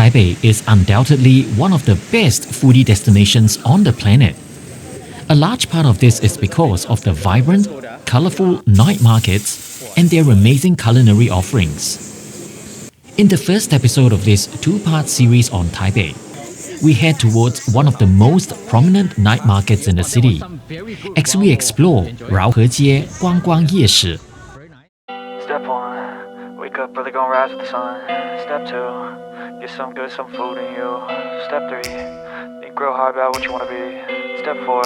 Taipei is undoubtedly one of the best foodie destinations on the planet. A large part of this is because of the vibrant, colorful night markets and their amazing culinary offerings. In the first episode of this two-part series on Taipei, we head towards one of the most prominent night markets in the city as we explore Raohe街观光夜市. Step 1, wake up early, gonna rise with the sun. Step 2, get some food in you. Step 3, think real hard about what you wanna be. Step 4,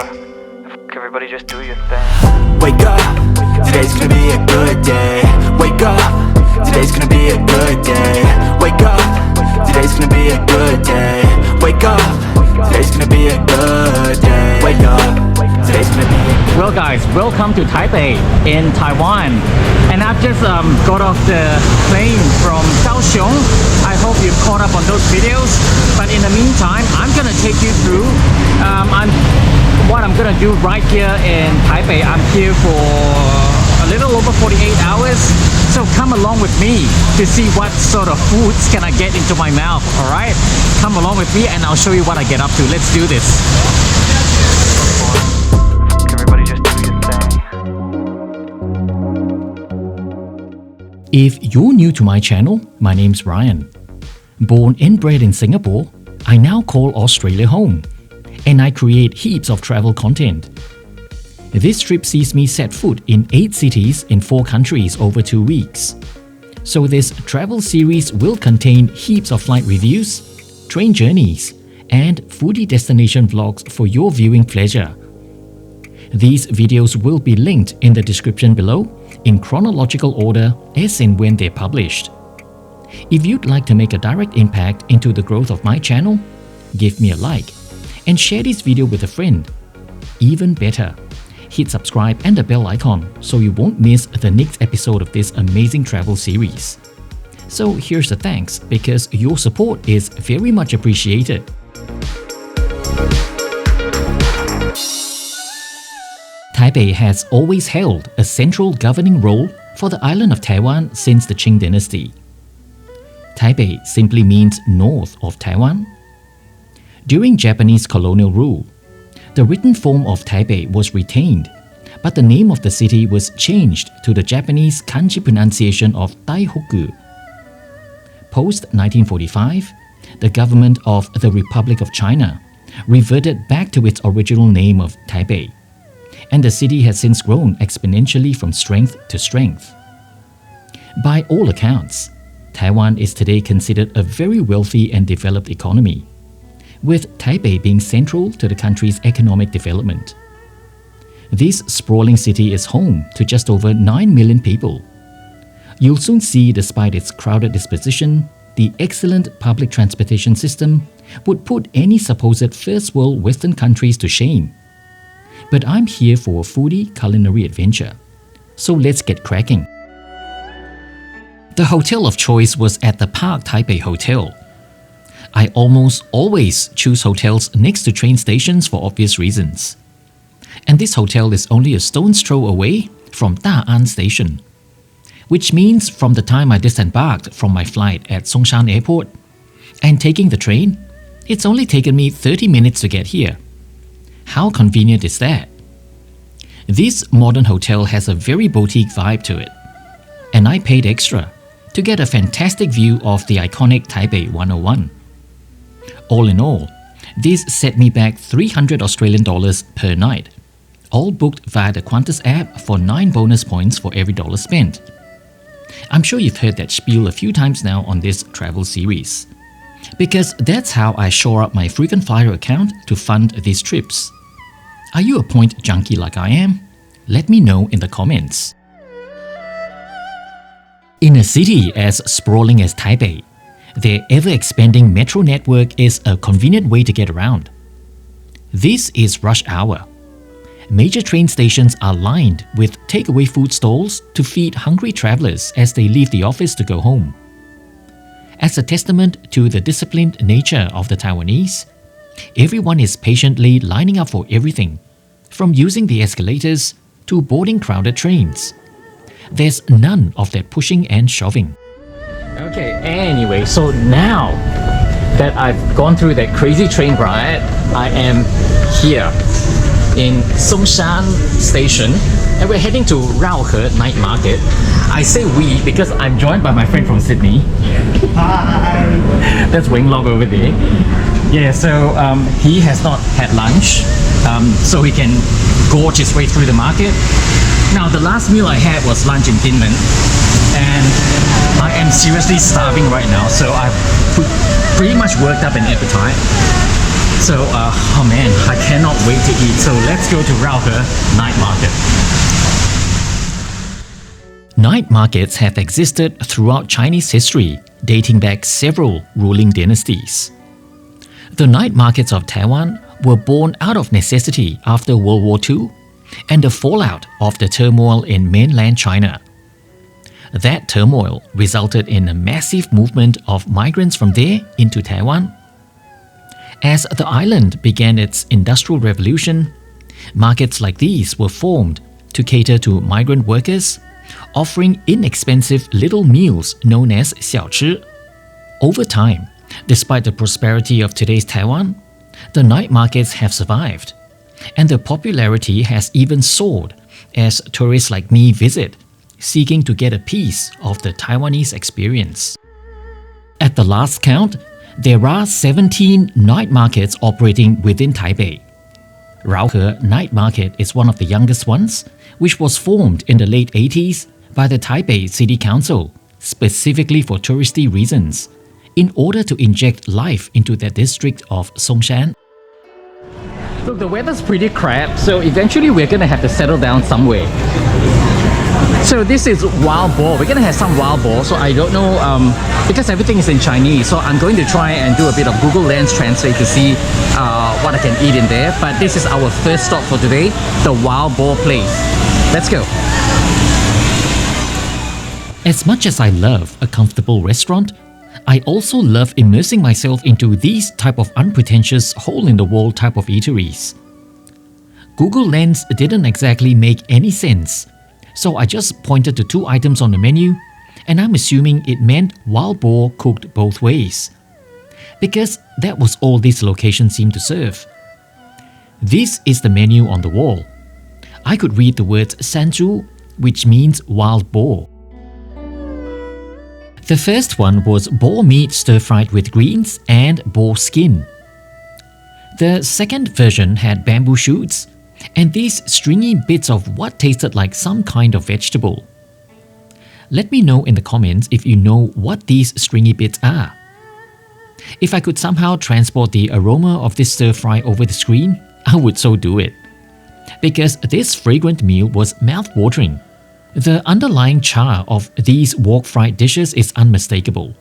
everybody just do your thing. Wake up, today's gonna be a good day. Wake up, today's gonna be a good day. Wake up, today's gonna be a good day. Wake up, today's gonna be a good day. Wake up, today's gonna be a good day. Well guys, welcome to Taipei in Taiwan. And I've just got off the plane from Kaoshiung. I hope you've caught up on those videos. But in the meantime, I'm gonna take you through what I'm gonna do right here in Taipei. I'm here for a little over 48 hours. So come along with me to see what sort of foods can I get into my mouth, alright? Come along with me and I'll show you what I get up to. Let's do this. Everybody just do your thing. If you're new to my channel, my name's Ryan. Born and bred in Singapore, I now call Australia home, and I create heaps of travel content. This trip sees me set foot in 8 cities in 4 countries over 2 weeks. So this travel series will contain heaps of flight reviews, train journeys, and foodie destination vlogs for your viewing pleasure. These videos will be linked in the description below in chronological order as and when they're published. If you'd like to make a direct impact into the growth of my channel, give me a like and share this video with a friend. Even better, hit subscribe and the bell icon so you won't miss the next episode of this amazing travel series. So here's the thanks, because your support is very much appreciated. Taipei has always held a central governing role for the island of Taiwan since the Qing dynasty. Taipei simply means north of Taiwan. During Japanese colonial rule, the written form of Taipei was retained, but the name of the city was changed to the Japanese kanji pronunciation of Taihoku. Post-1945, the government of the Republic of China reverted back to its original name of Taipei, and the city has since grown exponentially from strength to strength. By all accounts, Taiwan is today considered a very wealthy and developed economy, with Taipei being central to the country's economic development. This sprawling city is home to just over 9 million people. You'll soon see, despite its crowded disposition, the excellent public transportation system would put any supposed first world Western countries to shame. But I'm here for a foodie culinary adventure, so let's get cracking. The hotel of choice was at the Park Taipei Hotel. I almost always choose hotels next to train stations for obvious reasons. And this hotel is only a stone's throw away from Da'an Station, which means from the time I disembarked from my flight at Songshan Airport and taking the train, it's only taken me 30 minutes to get here. How convenient is that? This modern hotel has a very boutique vibe to it, and I paid extra to get a fantastic view of the iconic Taipei 101. All in all, this set me back 300 Australian dollars per night, all booked via the Qantas app for 9 bonus points for every dollar spent. I'm sure you've heard that spiel a few times now on this travel series, because that's how I shore up my frequent flyer account to fund these trips. Are you a point junkie like I am? Let me know in the comments. In a city as sprawling as Taipei, their ever-expanding metro network is a convenient way to get around. This is rush hour. Major train stations are lined with takeaway food stalls to feed hungry travelers as they leave the office to go home. As a testament to the disciplined nature of the Taiwanese, everyone is patiently lining up for everything, from using the escalators to boarding crowded trains. There's none of that pushing and shoving. Okay, anyway, so now that I've gone through that crazy train ride, I am here in Songshan station and we're heading to Raohe night market. I say we because I'm joined by my friend from Sydney. Hi! That's Wing Log over there. Yeah, so he has not had lunch, so he can gorge his way through the market. Now, the last meal I had was lunch in Kinmen, and I am seriously starving right now, so I've pretty much worked up an appetite. So, oh man, I cannot wait to eat. So let's go to Raohe night market. Night markets have existed throughout Chinese history, dating back several ruling dynasties. The night markets of Taiwan were born out of necessity after World War II and the fallout of the turmoil in mainland China. That turmoil resulted in a massive movement of migrants from there into Taiwan. As the island began its industrial revolution, markets like these were formed to cater to migrant workers, offering inexpensive little meals known as 小吃. Over time, despite the prosperity of today's Taiwan, the night markets have survived, and their popularity has even soared as tourists like me visit, seeking to get a piece of the Taiwanese experience. At the last count, there are 17 night markets operating within Taipei. Raohe Night Market is one of the youngest ones, which was formed in the late 80s by the Taipei City Council, specifically for touristy reasons, in order to inject life into the district of Songshan. Look, the weather's pretty crap, so eventually we're gonna have to settle down somewhere. So this is wild boar. We're gonna have some wild boar, so I don't know, because everything is in Chinese, so I'm going to try and do a bit of Google Lens Translate to see what I can eat in there. But this is our first stop for today, the wild boar place. Let's go. As much as I love a comfortable restaurant, I also love immersing myself into these type of unpretentious hole-in-the-wall type of eateries. Google Lens didn't exactly make any sense, so I just pointed to 2 items on the menu, and I'm assuming it meant wild boar cooked both ways, because that was all this location seemed to serve. This is the menu on the wall. I could read the words sanzhu, which means wild boar. The first one was boar meat stir-fried with greens and boar skin. The second version had bamboo shoots and these stringy bits of what tasted like some kind of vegetable. Let me know in the comments if you know what these stringy bits are. If I could somehow transport the aroma of this stir-fry over the screen, I would so do it. Because this fragrant meal was mouth-watering. The underlying char of these wok-fried dishes is unmistakable.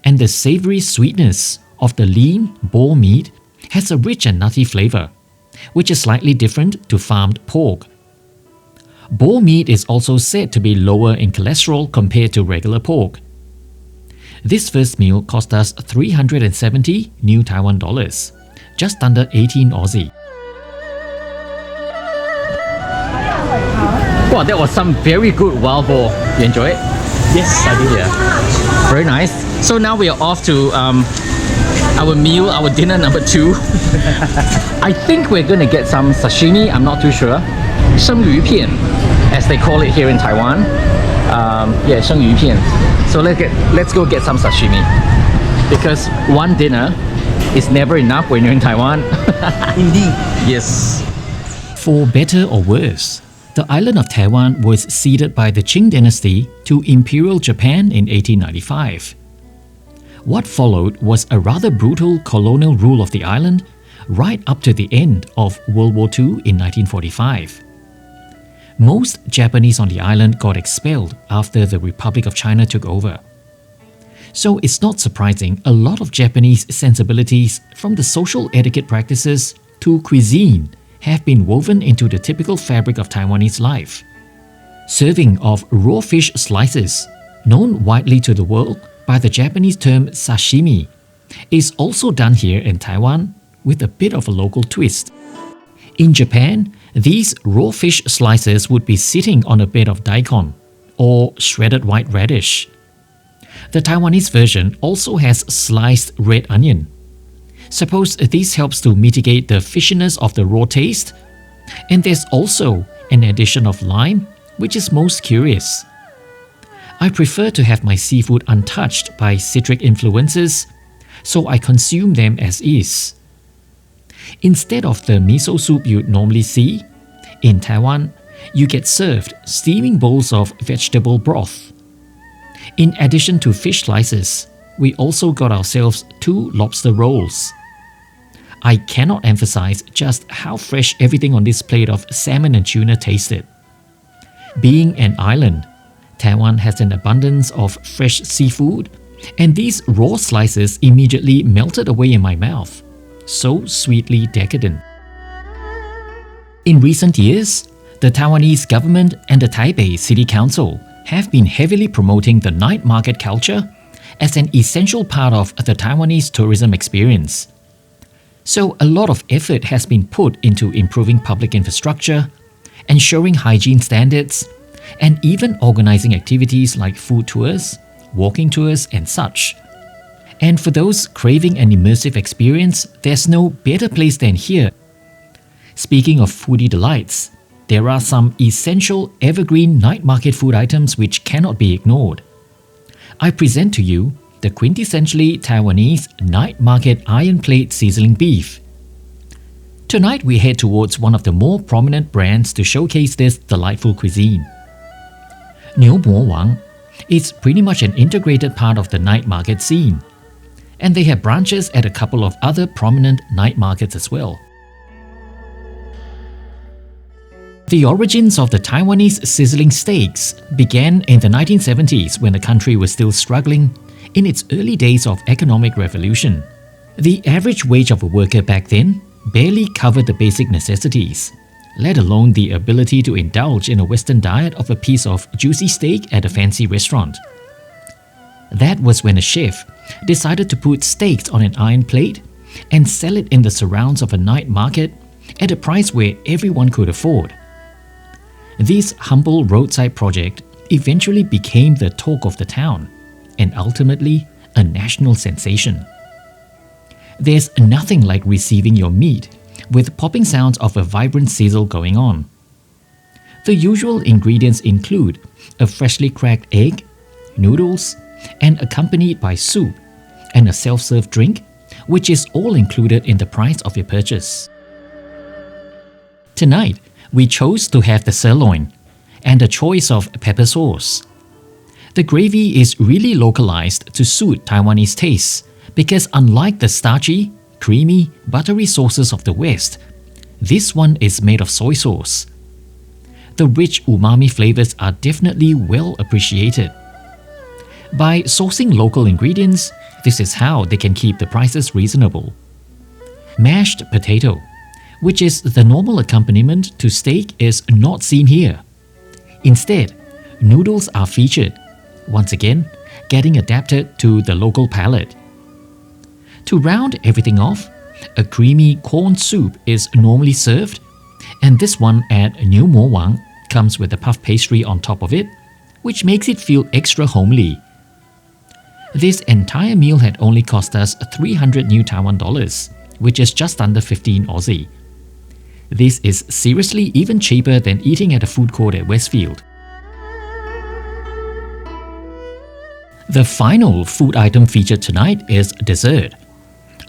And the savory sweetness of the lean boar meat has a rich and nutty flavor, which is slightly different to farmed pork. Boar meat is also said to be lower in cholesterol compared to regular pork. This first meal cost us 370 New Taiwan dollars, just under 18 Aussie. Wow, that was some very good wild boar. You enjoy it? Yes, I did. Yeah. Very nice. So now we are off to our meal, our dinner number 2. I think we're gonna get some sashimi. I'm not too sure. 生鱼片, as they call it here in Taiwan. Yeah, 生鱼片. So let's go get some sashimi. Because one dinner is never enough when you're in Taiwan. Indeed. Yes. For better or worse, the island of Taiwan was ceded by the Qing dynasty to Imperial Japan in 1895. What followed was a rather brutal colonial rule of the island right up to the end of World War II in 1945. Most Japanese on the island got expelled after the Republic of China took over. So it's not surprising a lot of Japanese sensibilities, from the social etiquette practices to cuisine, have been woven into the typical fabric of Taiwanese life. Serving of raw fish slices, known widely to the world by the Japanese term sashimi, is also done here in Taiwan with a bit of a local twist. In Japan, these raw fish slices would be sitting on a bed of daikon, or shredded white radish. The Taiwanese version also has sliced red onion. Suppose this helps to mitigate the fishiness of the raw taste. And there's also an addition of lime, which is most curious. I prefer to have my seafood untouched by citric influences, so I consume them as is. Instead of the miso soup you'd normally see, in Taiwan, you get served steaming bowls of vegetable broth. In addition to fish slices, we also got ourselves 2 lobster rolls. I cannot emphasize just how fresh everything on this plate of salmon and tuna tasted. Being an island, Taiwan has an abundance of fresh seafood, and these raw slices immediately melted away in my mouth. So sweetly decadent. In recent years, the Taiwanese government and the Taipei City Council have been heavily promoting the night market culture as an essential part of the Taiwanese tourism experience. So a lot of effort has been put into improving public infrastructure, ensuring hygiene standards, and even organizing activities like food tours, walking tours, and such. And for those craving an immersive experience, there's no better place than here. Speaking of foodie delights, there are some essential evergreen night market food items which cannot be ignored. I present to you the quintessentially Taiwanese night market iron plate sizzling beef. Tonight we head towards one of the more prominent brands to showcase this delightful cuisine. Niu Mo Wang is pretty much an integrated part of the night market scene, and they have branches at a couple of other prominent night markets as well. The origins of the Taiwanese sizzling steaks began in the 1970s when the country was still struggling in its early days of economic revolution. The average wage of a worker back then barely covered the basic necessities, let alone the ability to indulge in a Western diet of a piece of juicy steak at a fancy restaurant. That was when a chef decided to put steaks on an iron plate and sell it in the surrounds of a night market at a price where everyone could afford. This humble roadside project eventually became the talk of the town and ultimately a national sensation. There's nothing like receiving your meat with popping sounds of a vibrant sizzle going on. The usual ingredients include a freshly cracked egg, noodles, and accompanied by soup and a self-serve drink, which is all included in the price of your purchase. Tonight, we chose to have the sirloin and a choice of pepper sauce. The gravy is really localized to suit Taiwanese tastes because unlike the starchy, creamy, buttery sauces of the West, this one is made of soy sauce. The rich umami flavors are definitely well appreciated. By sourcing local ingredients, this is how they can keep the prices reasonable. Mashed potato, which is the normal accompaniment to steak, is not seen here. Instead, noodles are featured, once again getting adapted to the local palate. To round everything off, a creamy corn soup is normally served, and this one at Niu Mo Wang comes with a puff pastry on top of it, which makes it feel extra homely. This entire meal had only cost us 300 New Taiwan dollars, which is just under 15 Aussie. This is seriously even cheaper than eating at a food court at Westfield. The final food item featured tonight is dessert.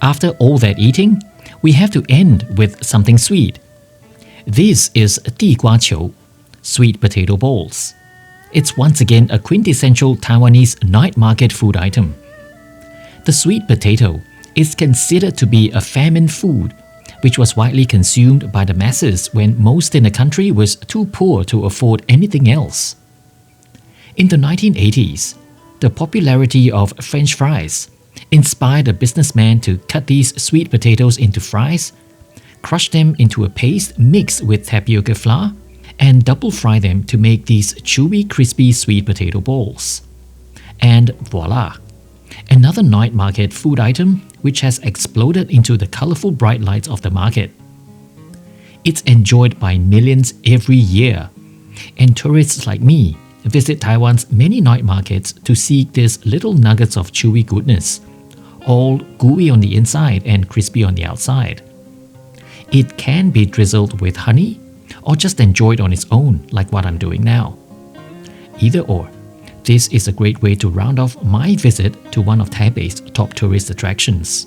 After all that eating, we have to end with something sweet. This is 地瓜球, sweet potato balls. It's once again a quintessential Taiwanese night market food item. The sweet potato is considered to be a famine food, which was widely consumed by the masses when most in the country was too poor to afford anything else. In the 1980s, the popularity of French fries inspired a businessman to cut these sweet potatoes into fries, crush them into a paste mixed with tapioca flour, and double fry them to make these chewy, crispy sweet potato balls. And voila! Another night market food item which has exploded into the colorful bright lights of the market. It's enjoyed by millions every year, and tourists like me visit Taiwan's many night markets to seek these little nuggets of chewy goodness, all gooey on the inside and crispy on the outside. It can be drizzled with honey or just enjoyed on its own like what I'm doing now. Either or, this is a great way to round off my visit to one of Taipei's top tourist attractions.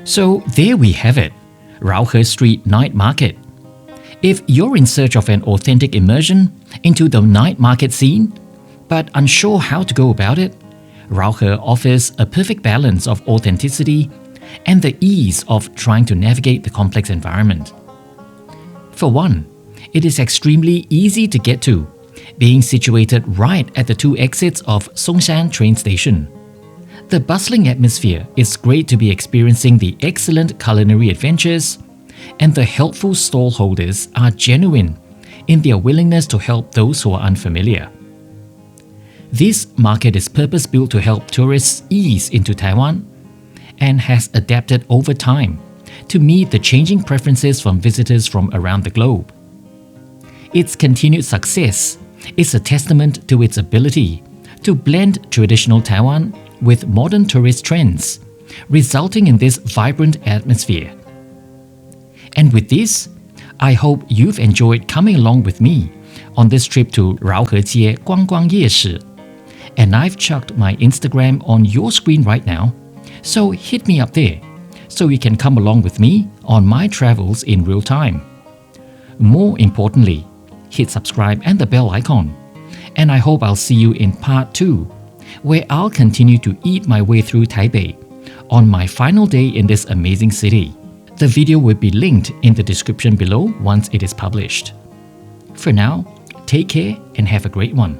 So there we have it, Raohe Street Night Market. If you're in search of an authentic immersion into the night market scene, but unsure how to go about it, Raohe offers a perfect balance of authenticity and the ease of trying to navigate the complex environment. For one, it is extremely easy to get to, being situated right at the 2 exits of Songshan train station. The bustling atmosphere is great to be experiencing the excellent culinary adventures, and the helpful stall holders are genuine in their willingness to help those who are unfamiliar. This market is purpose-built to help tourists ease into Taiwan and has adapted over time to meet the changing preferences from visitors from around the globe. Its continued success is a testament to its ability to blend traditional Taiwan with modern tourist trends, resulting in this vibrant atmosphere. And with this, I hope you've enjoyed coming along with me on this trip to Raohe街观光夜市. And I've chucked my Instagram on your screen right now, so hit me up there so you can come along with me on my travels in real time. More importantly, hit subscribe and the bell icon, and I hope I'll see you in part 2, where I'll continue to eat my way through Taipei on my final day in this amazing city. The video will be linked in the description below once it is published. For now, take care and have a great one.